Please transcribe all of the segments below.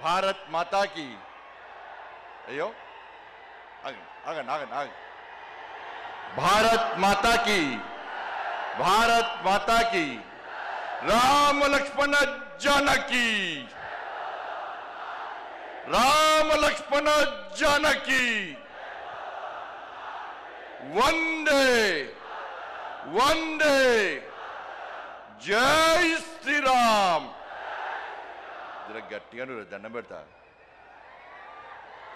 భారత్ మాతాకి అయ్యో ఆగండి ఆగండి ఆగండి భారత్ మాతాకి భారత్ మాతాకి రామ లక్ష్మణ జానకి రామ లక్ష్మణ జానకి వందే వందే జై శ్రీరామ్. గట్టిగా దండం పెడతా.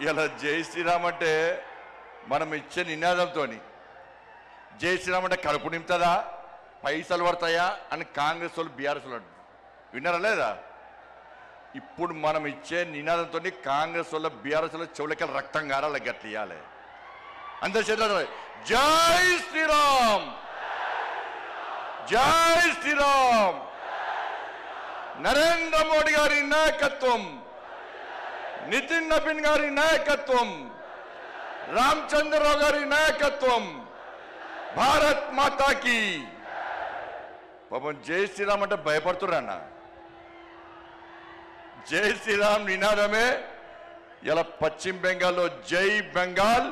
ఇలా జై శ్రీరామ్ అంటే మనం ఇచ్చే నినాదంతో జై శ్రీరామ్ అంటే కడుపు నింపుతుందా, పైసలు పడతాయా అని కాంగ్రెస్ వాళ్ళు బీఆర్ఎస్ వాళ్ళు విన్నారా లేదా? ఇప్పుడు మనం ఇచ్చే నినాదంతో కాంగ్రెస్ వాళ్ళ బీఆర్ఎస్ వాళ్ళ చెవులకి రక్తం గారాల గట్ల ఇవ్వాలి. అందరి చేతులు జై శ్రీరామ్ జై శ్రీరామ్. నరేంద్ర మోడీ గారి నాయకత్వం, నితిన్ నబీన్ గారి నాయకత్వం, రామచంద్రరావు గారి నాయకత్వం, భారత్ మాతాకి. పాపం జై శ్రీరామ్ అంటే భయపడుతున్నా. జై శ్రీరామ్ నినాదమే ఇలా పశ్చిమ బెంగాల్లో జై బెంగాల్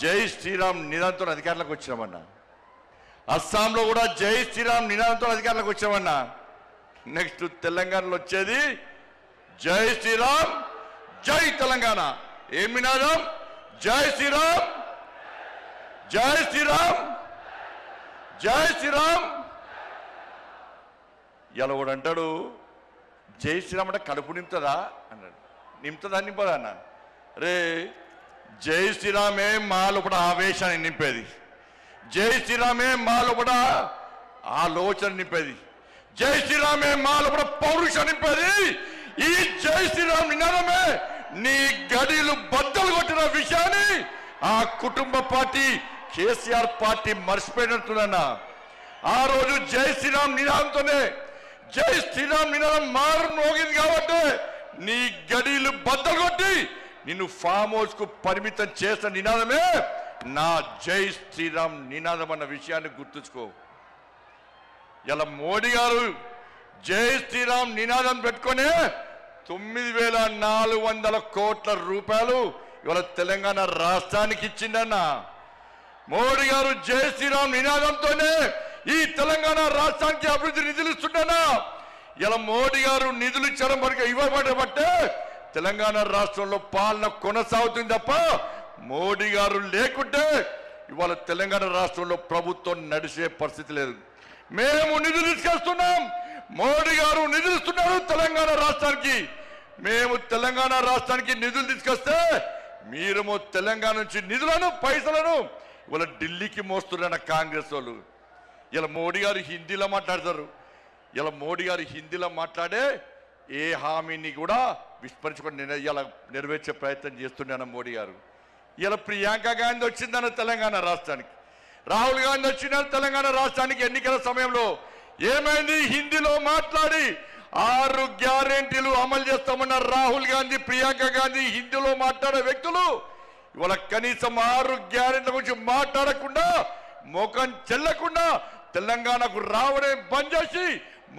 జై శ్రీరామ్ నినాదంతో అధికారంలోకి వచ్చామన్నా. అస్సాంలో కూడా జై శ్రీరామ్ నినాదంతో అధికారంలోకి వచ్చామన్నా. నెక్స్ట్ తెలంగాణలో వచ్చేది జై శ్రీరామ్ జై తెలంగాణ. ఏం నినాదం? జై శ్రీరామ్ జై శ్రీరామ్ జై శ్రీరామ్. ఇలా కూడా అంటాడు జై శ్రీరామ్ అంటే కడుపు నింపుతుందా అన్నాడు. నింపుతుందా నింపదా అన్న? రే జై శ్రీరామే మా లోపల ఆవేశాన్ని నింపేది, జై శ్రీరామే మా లోపల ఆలోచన నింపేది, జై శ్రీరామే మా లోపల పౌరుషం నింపేది. ఈ జై శ్రీరామ్ నినాదమే నీ గడిలు బద్దలు కొట్టిన విషయాన్ని ఆ కుటుంబ పార్టీ కేసీఆర్ పార్టీ మర్చిపోయినట్టున్నా. ఆ రోజు జై శ్రీరామ్ నినాదంతోనే జై శ్రీరామ్ నినాదం మారు మోగింది కాబట్టి నీ గడిలు బద్దలు కొట్టి నిన్ను ఫామ్ హౌస్ కు పరిమితం చేసిన నినాదమే నా జై శ్రీరామ్ నినాదం అన్న విషయాన్ని గుర్తుంచుకో. ఇలా మోడీ గారు జై శ్రీరామ్ నినాదం పెట్టుకునే 9,400 కోట్ల రూపాయలు ఇవాళ తెలంగాణ రాష్ట్రానికి ఇచ్చిందన్న. మోడీ గారు జై శ్రీరామ్ నినాదంతోనే ఈ తెలంగాణ రాష్ట్రానికి అభివృద్ధి నిధులు ఇస్తున్నా. ఇలా మోడీ గారు నిధులు ఇచ్చడం వరకు ఇవ్వబట్టే తెలంగాణ రాష్ట్రంలో పాలన కొనసాగుతుంది తప్ప మోడీ గారు లేకుంటే ఇవాళ తెలంగాణ రాష్ట్రంలో ప్రభుత్వం నడిచే పరిస్థితి లేదు. మేము నిధులు తీసుకొస్తున్నాం, మోడీ గారు నిధులు ఇస్తున్నారు తెలంగాణ రాష్ట్రానికి. మేము తెలంగాణ రాష్ట్రానికి నిధులు తీసుకొస్తే మీరేమో తెలంగాణ నుంచి నిధులను పైసలను ఇవాళ ఢిల్లీకి మోస్తున్న కాంగ్రెస్ వాళ్ళు. ఇలా మోడీ గారు హిందీలో మాట్లాడతారు. ఇలా మోడీ గారు హిందీలో మాట్లాడే ఏ హామీని కూడా విస్మరించుకొని ఇలా నెరవేర్చే ప్రయత్నం చేస్తున్నాను మోడీ గారు. ఇలా ప్రియాంక గాంధీ వచ్చిందన్న తెలంగాణ రాష్ట్రానికి, రాహుల్ గాంధీ వచ్చిన తెలంగాణ రాష్ట్రానికి ఎన్నికల సమయంలో ఏమైంది? హిందీలో మాట్లాడి 6 గ్యారెంటీలు అమలు చేస్తామన్న రాహుల్ గాంధీ, ప్రియాంక గాంధీ హిందీలో మాట్లాడే వ్యక్తులు ఇవాళ కనీసం 6 గ్యారెంటీల గురించి మాట్లాడకుండా ముఖం చెల్లకుండా తెలంగాణకు రావడం బంద్ చేసి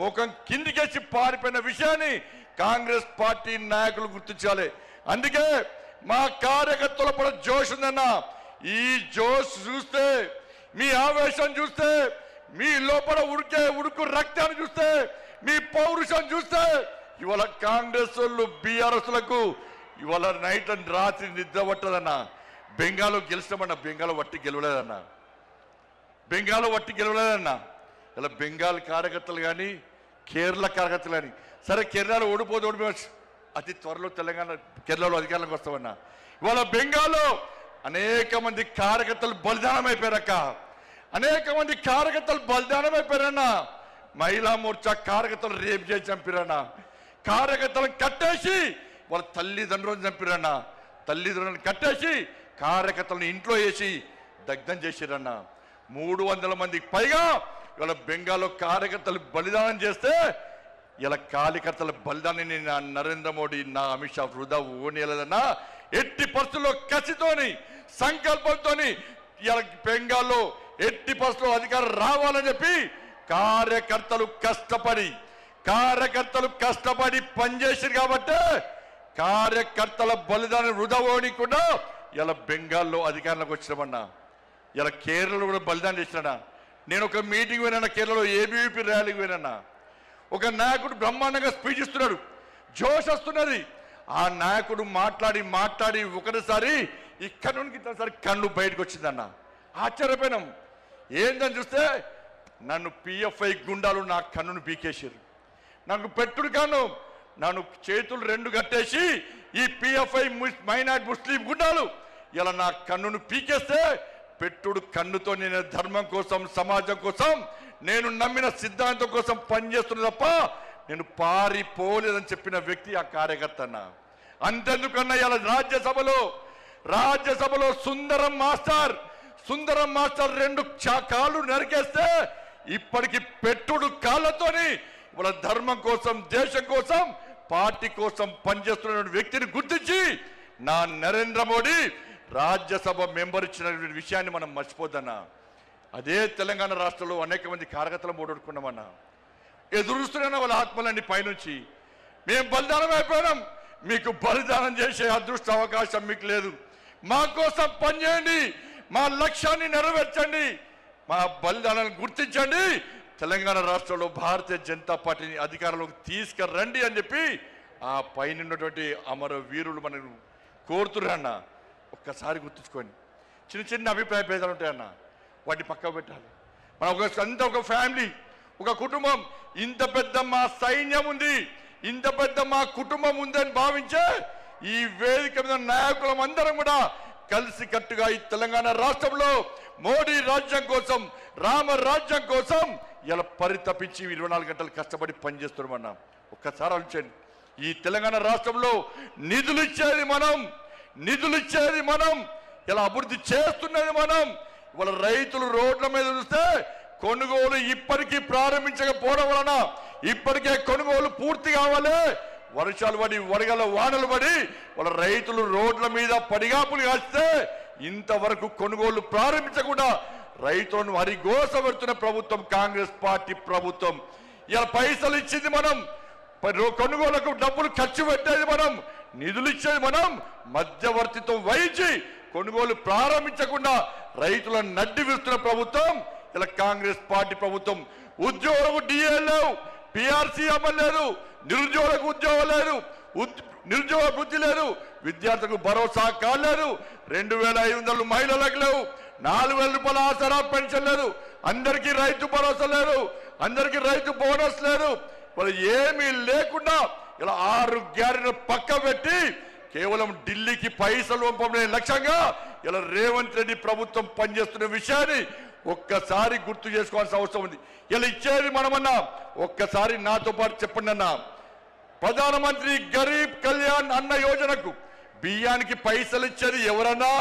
ముఖం కిందికేసి పారిపోయిన విషయాన్ని కాంగ్రెస్ పార్టీ నాయకులు గుర్తించాలి. అందుకే మా కార్యకర్తల పడ జోష్ ఉందన్న. ఈ జోష్ చూస్తే, మీ ఆవేశం చూస్తే, మీ లోపల ఉడుకు రక్తాన్ని చూస్తే, మీ పౌరుషం చూస్తే ఇవాళ కాంగ్రెస్ వాళ్ళు బీఆర్ఎస్లకు ఇవాళ నైట్ అండ్ రాత్రి నిద్ర పట్టదన్న. బెంగాల్లో గెలిచామన్న, బెంగాల్ వట్టి గెలవలేదన్న, బెంగాల్ వట్టి గెలవలేదన్న. ఇలా బెంగాల్ కార్యకర్తలు కానీ కేరళ కార్యకర్తలు కానీ, సరే కేరళలో ఓడిపోవచ్చు, అతి త్వరలో తెలంగాణ కేరళలో అధికారంలోకి వస్తామన్నా. ఇవాళ బెంగాల్లో అనేక మంది కార్యకర్తలు బలిదానం అయిపోయారక్క, అనేక మంది కార్యకర్తలు బలిదానం అయిపోయారన్న. మహిళా మోర్చా కార్యకర్తలు రేపు చేసి చంపిరన్న, కార్యకర్తలను కట్టేసి వాళ్ళ తల్లిదండ్రులను చంపిరన్న, తల్లిదండ్రులను కట్టేసి కార్యకర్తలను ఇంట్లో వేసి దగ్ధం చేసిరన్న. 300 మందికి పైగా ఇవాళ బెంగాల్లో కార్యకర్తలు బలిదానం చేస్తే ఇలా కార్యకర్తల బలిదానాన్ని నా నరేంద్ర మోడీ, నా అమిత్ షా వృధా ఓనేలేదన్నా. ఎట్టి పరిస్థితుల్లో కసితోని సంకల్పంతోని ఇలా బెంగాల్లో ఎట్టి పరిస్థితుల్లో అధికారం రావాలని చెప్పి కార్యకర్తలు కష్టపడి పనిచేసారు కాబట్టి కార్యకర్తల బలిదానం వృధా పోనీయకుండా ఇలా బెంగాల్లో అధికారంలోకి వచ్చినామన్నా. ఇలా కేరళలో కూడా బలిదానం చేసినా. నేను ఒక మీటింగ్ పోయినా, కేరళలో ఏబీవీపీ ర్యాలీకి పోయినా. ఒక నాయకుడు బ్రహ్మాండంగా స్పీచ్ ఇస్తున్నాడు, జోష్ వస్తున్నది. ఆ నాయకుడు మాట్లాడి ఒకటిసారి ఇక్కడ నుండి ఇంతసారి కన్ను బయటకు వచ్చిందన్న. ఆశ్చర్యపోయినాం. ఏందని చూస్తే నన్ను పిఎఫ్ఐ గుండాలు నా కన్నును పీకేసారు. నాకు పెట్టుడు కన్ను, నన్ను చేతులు రెండు కట్టేసి ఈ పిఎఫ్ఐ మైనార్టీ ముస్లిం గుండాలు ఇలా నా కన్నును పీకేస్తే, పెట్టుడు కన్నుతో నేను ధర్మం కోసం, సమాజం కోసం, నేను నమ్మిన సిద్ధాంతం కోసం పనిచేస్తున్నా తప్ప నేను పారిపోలేదని చెప్పిన వ్యక్తి ఆ కార్యకర్త అన్న. అంతెందుకన్నా ఇలా రాజ్యసభలో సుందరం మాస్టర్ రెండు కాళ్ళు నరికేస్తే ఇప్పటికి పెట్టుడు కాళ్ళతోని వాళ్ళ ధర్మం కోసం, దేశం కోసం, పార్టీ కోసం పనిచేస్తున్న వ్యక్తిని గుర్తించి నా నరేంద్ర మోడీ రాజ్యసభ మెంబర్ ఇచ్చిన విషయాన్ని మనం మర్చిపోద్దన్నా. అదే తెలంగాణ రాష్ట్రంలో అనేక మంది కార్యకర్తలు ఓడగొట్టుకున్నామన్నా. ఎదురుస్తున్నా వాళ్ళ ఆత్మలన్నీ పైనుంచి. మేము బలిదానం అయిపోయినాం, మీకు బలిదానం చేసే అదృష్ట అవకాశం మీకు లేదు. మా కోసం పనిచేయండి, మా లక్ష్యాన్ని నెరవేర్చండి, మా బలిదానాన్ని గుర్తించండి, తెలంగాణ రాష్ట్రంలో భారతీయ జనతా పార్టీని అధికారంలోకి తీసుకురండి అని చెప్పి ఆ పైన ఉన్నటువంటి అమర వీరులు మనం కోరుతున్నా. ఒక్కసారి గుర్తుంచుకొని చిన్న అభిప్రాయ భేదాలు ఉంటాయన్న, వాటిని పక్కకు పెట్టాలి. మనం ఒక ఫ్యామిలీ, ఒక కుటుంబం. ఇంత పెద్ద మా సైన్యం ఉంది, ఇంత పెద్ద మా కుటుంబం ఉందని భావించే ఈ వేదిక మీద నాయకులం అందరం కూడా కలిసి కట్టుగా ఈ తెలంగాణ రాష్ట్రంలో మోడీ రాజ్యం కోసం, రామ రాజ్యం కోసం ఇలా పరితపించి 24 గంటలు కష్టపడి పనిచేస్తున్నామన్నా. ఒక్కసారి ఆలోచించండి. ఈ తెలంగాణ రాష్ట్రంలో నిధులు ఇచ్చేది మనం, ఇలా అభివృద్ధి చేస్తున్నది మనం. ఇవాళ రైతులు రోడ్ల మీద చూస్తే కొనుగోలు ఇప్పటికీ ప్రారంభించకపోవడం వలన ఇప్పటికే కొనుగోలు పూర్తి కావాలి. వర్షాలు పడి, వడగల వానలు పడి వాళ్ళ రైతులు రోడ్ల మీద పడిగాపులు కాస్తే ఇంతవరకు కొనుగోలు ప్రారంభించకుండా రైతులను హరిగోస పెడుతున్న ప్రభుత్వం కాంగ్రెస్ పార్టీ ప్రభుత్వం. ఇలా పైసలు ఇచ్చింది మనం, కొనుగోలుకు డబ్బులు ఖర్చు పెట్టేది మనం, నిధులు ఇచ్చేది మనం, మధ్యవర్తిత్వం వహించి కొనుగోలు ప్రారంభించకుండా రైతులను నడ్డి విస్తున్న ప్రభుత్వం ఇలా కాంగ్రెస్ పార్టీ ప్రభుత్వం. ఉద్యోగులకు డిఏ లేవు, పిఆర్సీ అమలు లేదు, నిరుద్యోగులకు ఉద్యోగం లేదు, నిరుద్యోగ వృద్ధి లేదు, విద్యార్థులకు భరోసా కాలేదు, 2500 మహిళలకు లేవు, 4000 రూపాయల ఆసరా పెన్షన్ లేదు, అందరికీ రైతు భరోసా లేదు, అందరికీ రైతు బోనస్ లేదు. వాళ్ళు ఏమీ లేకుండా ఇలా 6 గ్యారెంటీలు పక్క పెట్టి కేవలం ఢిల్లీకి పైసలు పంపడే లక్ష్యంగా ఇలా రేవంత్ రెడ్డి ప్రభుత్వం పనిచేస్తున్న విషయాన్ని ఒక్కసారి గుర్తు చేసుకోవాల్సిన అవసరం ఉంది. ఇలా ఇచ్చేది మనమన్నా. ఒక్కసారి నాతో పాటు చెప్పండి అన్న. ప్రధానమంత్రి గరీబ్ కళ్యాణ్ అన్న యోజనకు బియ్యానికి పైసలు ఇచ్చేది ఎవరన్నా?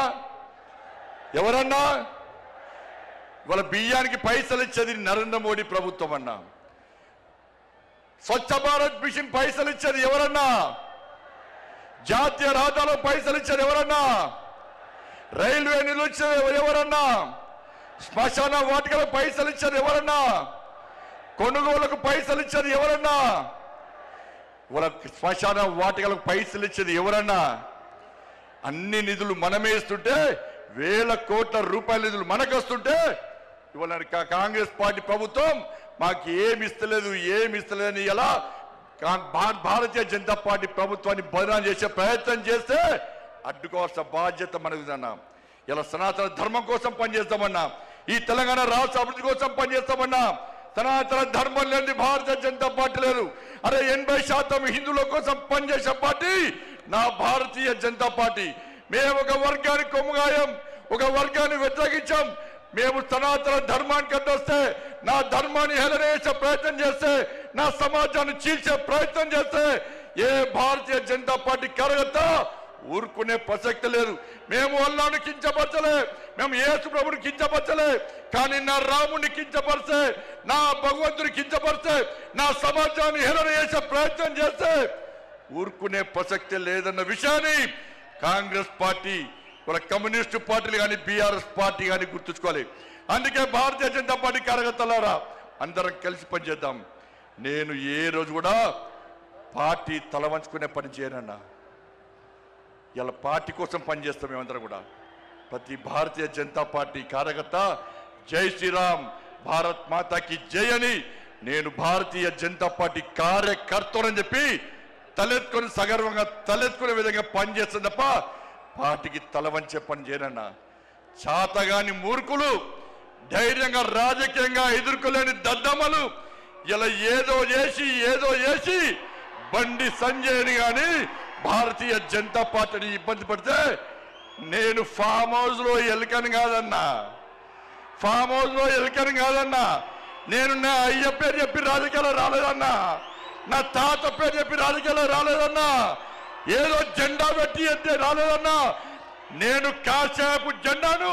వాళ్ళ బియ్యానికి పైసలు ఇచ్చేది నరేంద్ర మోడీ ప్రభుత్వం అన్నా. స్వచ్ఛ భారత్ మిషన్ పైసలు ఇచ్చేది ఎవరన్నా? జాతీయ రహదారులో పైసలు ఇచ్చేది ఎవరన్నా? రైల్వే నిధులు ఇచ్చేది ఎవరన్నా? శ్మశాన వాటికలకు పైసలు ఇచ్చేది ఎవరన్నా? కొనుగోలుకు పైసలు ఇచ్చేది ఎవరన్నా? వాళ్ళ శ్మశాన వాటికలకు పైసలు ఇచ్చేది ఎవరన్నా? అన్ని నిధులు మనమే ఇస్తుంటే, వేల కోట్ల రూపాయల నిధులు మనకు వస్తుంటే ఇవాళ కాంగ్రెస్ పార్టీ ప్రభుత్వం మాకు ఏమి ఇస్తలేదని ఎలా భారతీయ జనతా పార్టీ ప్రభుత్వాన్ని బదనాం చేసే ప్రయత్నం చేస్తే అడ్డుకోవాల్సిన బాధ్యత మనకుదన్నా. ఇలా సనాతన ధర్మం కోసం పనిచేస్తామన్నా, ఈ తెలంగాణ రాష్ట్ర అభివృద్ధి కోసం పనిచేస్తామన్నా. సనాతన ధర్మం లేని భారతీయ జనతా పార్టీ లేదు. అరే 80% హిందువుల కోసం పనిచేసే పార్టీ నా భారతీయ జనతా పార్టీ. మేము ఒక వర్గానికి కొమ్ముగాయం, ఒక వర్గాన్ని వ్యతిరేకించాం. మేము సనాతన ధర్మానికి అడ్డొస్తే, నా ధర్మాన్ని హేళన చేసే ప్రయత్నం చేస్తే, నా సమాజాన్ని చీల్చే ప్రయత్నం చేస్తే ఏ భారతీయ జనతా పార్టీ కార్యకర్త ఊరుకునే ప్రసక్తి లేదు. మేము అల్లాను కించపరచలే, మేము యేసు ప్రభుని కించపరచలే, కానీ నా రాముని కించపరిస్తే, నా భగవంతుని కించపరిస్తే, నా సమాజాన్ని హేళన చేసే ప్రయత్నం చేస్తే ఊరుకునే ప్రసక్తి లేదన్న విషయాన్ని కాంగ్రెస్ పార్టీ, వాళ్ళ కమ్యూనిస్టు పార్టీలు కానీ బీఆర్ఎస్ పార్టీ కానీ గుర్తుంచుకోవాలి. అందుకే భారతీయ జనతా పార్టీ కార్యకర్తలారా అందరం కలిసి పనిచేద్దాం. నేను ఏ రోజు కూడా పార్టీ తల వంచుకునే పని చేయనన్నా. ఇలా పార్టీ కోసం పనిచేస్తాం మేమందరం కూడా. ప్రతి భారతీయ జనతా పార్టీ కార్యకర్త జై శ్రీరామ్, భారత్ మాతాకి జై అని, నేను భారతీయ జనతా పార్టీ కార్యకర్తనని చెప్పి తలెత్తుకొని సగర్వంగా తలెత్తుకునే విధంగా పనిచేస్తుంది తప్ప పార్టీకి తల వంచే పని చేయనన్నా. చాతగాని మూర్ఖులు, ధైర్యంగా రాజకీయంగా ఎదుర్కోలేని దద్దమ్మలు ఇలా ఏదో చేసి బండి సంజయ్ని కానీ భారతీయ జనతా పార్టీని ఇబ్బంది పడితే నేను ఫామ్ హౌస్ లో ఎలుకని కాదన్నా, ఫామ్ హౌస్ లో ఎలుకని కాదన్నా. నేను నా అయ్య పేరు చెప్పి రాజకీయాలు రాలేదన్నా, నా తాత పేరు చెప్పి రాజకీయాలు రాలేదన్నా, ఏదో జెండా పెట్టి ఎత్తే రాలేదన్నా. నేను కాశాపు జెండాను,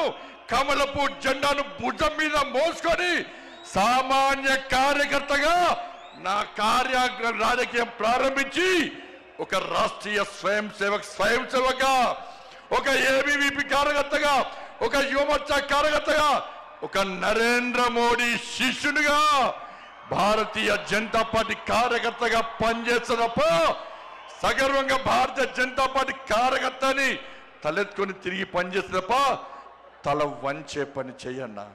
కమలపు జెండాను భుజం మీద మోసుకొని సామాన్య కార్యకర్తగా నా రాజకీయం ప్రారంభించి ఒక రాష్ట్రీయ స్వయం సేవకగా, ఒక ఏబీవీపీ కార్యకర్తగా, ఒక యువమోర్చా కార్యకర్తగా, ఒక నరేంద్ర మోడీ శిష్యునిగా భారతీయ జనతా పార్టీ కార్యకర్తగా పనిచేస్తున్నప్ప సగర్వంగా భారతీయ జనతా పార్టీ కార్యకర్తని తలెత్తుకొని తిరిగి పనిచేస్తున్నప్ప తల వంచే పని చెయ్యన్నా.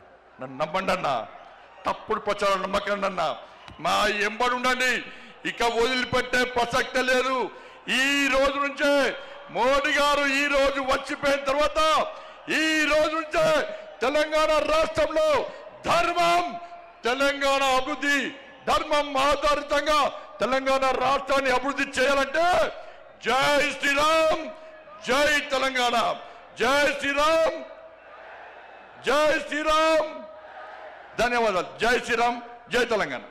నన్ను నమ్మండి అన్నా, తప్పుడు ప్రచారం నమ్మకండి అన్నా, మా ఎంబడి ఉండండి. ఇక వదిలిపెట్టే ప్రసక్తే లేదు. ఈ రోజు నుంచే మోడీ గారు ఈ రోజు వచ్చిపోయిన తర్వాత ఈ రోజు నుంచే తెలంగాణ రాష్ట్రంలో ధర్మం, తెలంగాణ అభివృద్ధి, ధర్మం ఆధారితంగా తెలంగాణ రాష్ట్రాన్ని అభివృద్ధి చేయాలంటే జై శ్రీరామ్, జై తెలంగాణ, జై శ్రీరామ్, జై శ్రీరామ్. ధన్యవాదాలు. జై శ్రీరామ్, జై తెలంగాణ.